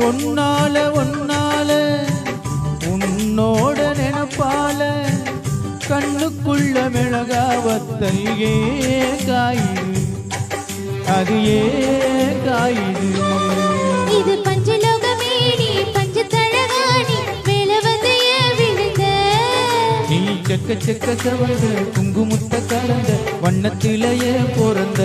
ஒன்னால உன்னோட நினைப்பால கண்ணுக்குள்ள மிளகாவத்தையே காயுது அது ஏன் காயுது இது பஞ்சலோகமேடி பஞ்சதழகாணி மேல வந்து விழுந்த நீ செக்க செக்க செவந்த குங்குமுத்த கலந்த வண்ணத்திலேயே பிறந்த